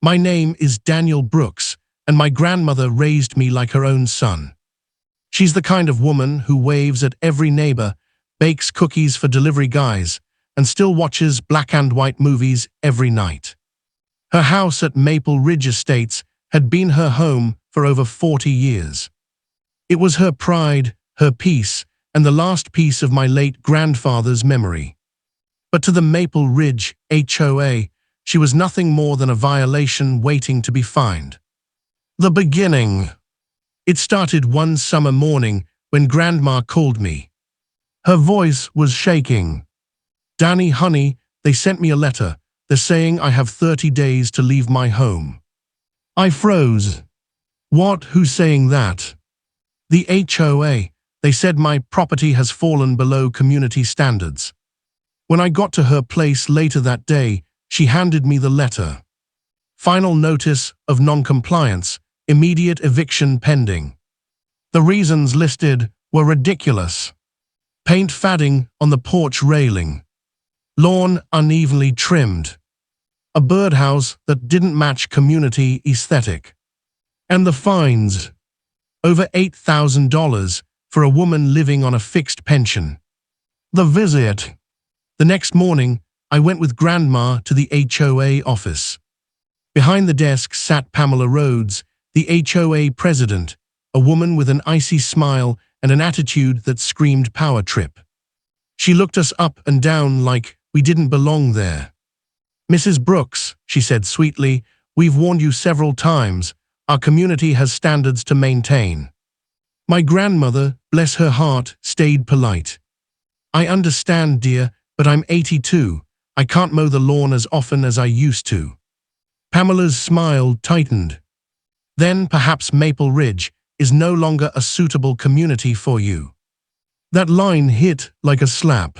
My name is Daniel Brooks, and my grandmother raised me like her own son. She's the kind of woman who waves at every neighbor, bakes cookies for delivery guys, and still watches black and white movies every night. Her house at Maple Ridge Estates had been her home for over 40 years. It was her pride, her peace, and the last piece of my late grandfather's memory. But to the Maple Ridge HOA, she was nothing more than a violation waiting to be fined. The beginning. It started one summer morning when Grandma called me. Her voice was shaking. "Danny, honey, they sent me a letter. They're saying I have 30 days to leave my home." I froze. "What? Who's saying that?" "The HOA. They said my property has fallen below community standards." When I got to her place later that day, she handed me the letter. Final notice of non-compliance, immediate eviction pending. The reasons listed were ridiculous. Paint fading on the porch railing. Lawn unevenly trimmed. A birdhouse that didn't match community aesthetic. And the fines. Over $8,000 for a woman living on a fixed pension. The visit. The next morning, I went with Grandma to the HOA office. Behind the desk sat Pamela Rhodes, the HOA president, a woman with an icy smile and an attitude that screamed power trip. She looked us up and down like we didn't belong there. "Mrs. Brooks," she said sweetly, "we've warned you several times. Our community has standards to maintain." My grandmother, bless her heart, stayed polite. "I understand, dear, but I'm 82. I can't mow the lawn as often as I used to." Pamela's smile tightened. "Then perhaps Maple Ridge is no longer a suitable community for you." That line hit like a slap.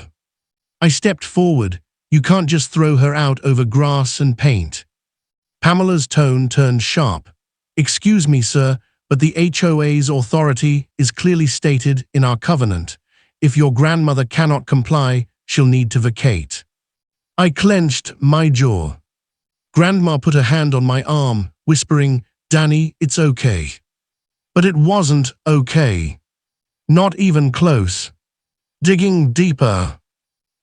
I stepped forward. "You can't just throw her out over grass and paint." Pamela's tone turned sharp. "Excuse me, sir, but the HOA's authority is clearly stated in our covenant. If your grandmother cannot comply, she'll need to vacate." I clenched my jaw. Grandma put a hand on my arm, whispering, "Danny, it's okay." But it wasn't okay. Not even close. Digging deeper.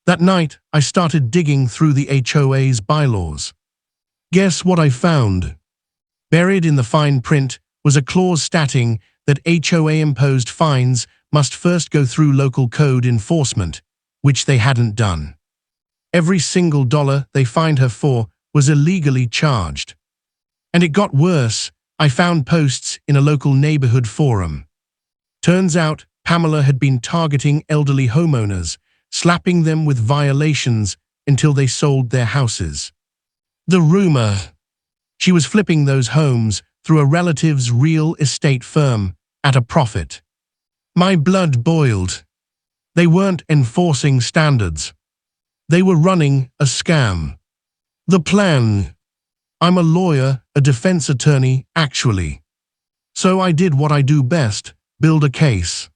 That night, I started digging through the HOA's bylaws. Guess what I found? Buried in the fine print was a clause stating that HOA-imposed fines must first go through local code enforcement, which they hadn't done. Every single dollar they fined her for was illegally charged. And it got worse. I found posts in a local neighborhood forum. Turns out Pamela had been targeting elderly homeowners, slapping them with violations until they sold their houses. The rumor. She was flipping those homes through a relative's real estate firm at a profit. My blood boiled. They weren't enforcing standards. They were running a scam. The plan. I'm a lawyer, a defense attorney, actually. So I did what I do best, build a case.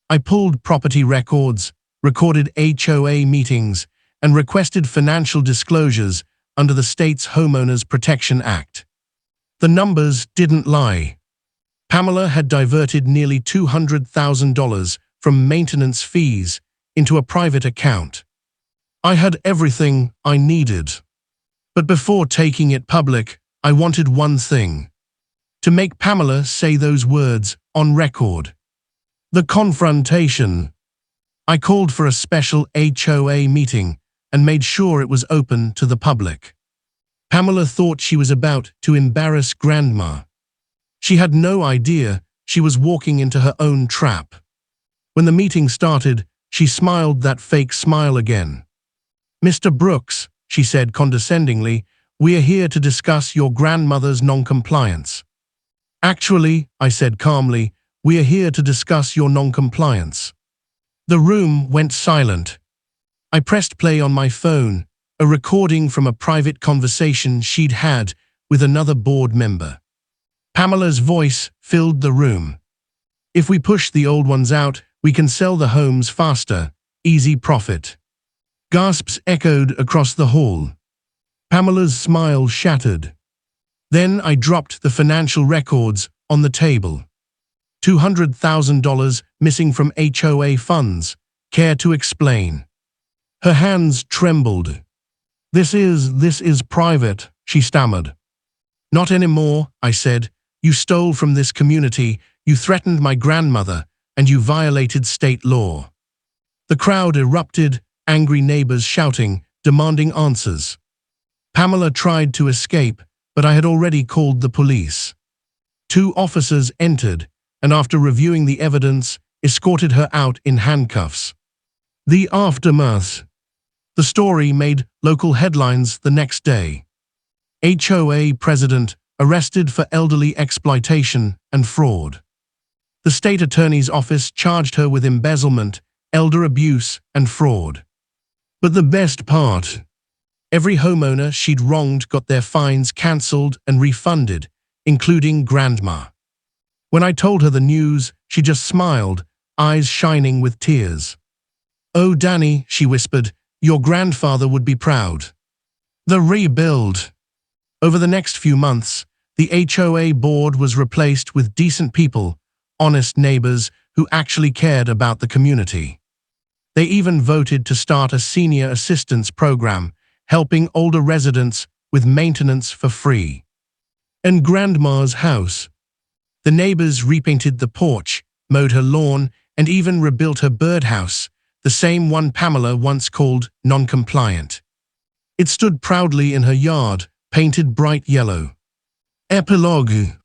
I pulled property records, recorded HOA meetings, and requested financial disclosures under the state's Homeowners Protection Act. The numbers didn't lie. Pamela had diverted nearly $200,000 from maintenance fees into a private account. I had everything I needed. But before taking it public, I wanted one thing. To make Pamela say those words on record. The confrontation. I called for a special HOA meeting and made sure it was open to the public. Pamela thought she was about to embarrass Grandma. She had no idea she was walking into her own trap. When the meeting started, she smiled that fake smile again. "Mr. Brooks," she said condescendingly, "we are here to discuss your grandmother's non-compliance." "Actually," I said calmly, "we are here to discuss your non-compliance." The room went silent. I pressed play on my phone, a recording from a private conversation she'd had with another board member. Pamela's voice filled the room. "If we push the old ones out, we can sell the homes faster. Easy profit." Gasps echoed across the hall. Pamela's smile shattered. Then I dropped the financial records on the table. $200,000 missing from HOA funds. Care to explain? Her hands trembled. This is private, she stammered. Not anymore, I said. You stole from this community, you threatened my grandmother, and you violated state law. The crowd erupted, angry neighbors shouting, demanding answers. Pamela tried to escape, but I had already called the police. 2 officers entered, and after reviewing the evidence, escorted her out in handcuffs. The aftermath. The story made local headlines the next day. HOA president arrested for elderly exploitation and fraud. The state attorney's office charged her with embezzlement, elder abuse, and fraud. But the best part, every homeowner she'd wronged got their fines cancelled and refunded, including Grandma. When I told her the news, she just smiled, eyes shining with tears. "Oh, Danny," she whispered, "your grandfather would be proud." The rebuild. Over the next few months, the HOA board was replaced with decent people, honest neighbors who actually cared about the community. They even voted to start a senior assistance program, helping older residents with maintenance for free. And Grandma's house. The neighbors repainted the porch, mowed her lawn, and even rebuilt her birdhouse, the same one Pamela once called non-compliant. It stood proudly in her yard, painted bright yellow. Epilogue.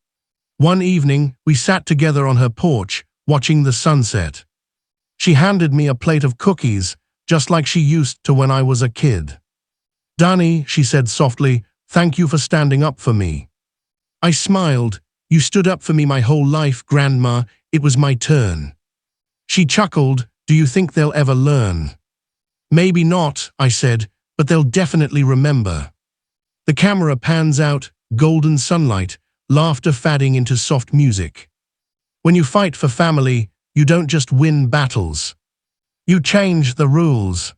One evening, we sat together on her porch, watching the sunset. She handed me a plate of cookies, just like she used to when I was a kid. "Danny," she said softly, "thank you for standing up for me." I smiled. "You stood up for me my whole life, Grandma. It was my turn." She chuckled. "Do you think they'll ever learn?" "Maybe not," I said, "but they'll definitely remember." The camera pans out, golden sunlight, laughter fading into soft music. When you fight for family, you don't just win battles. You change the rules.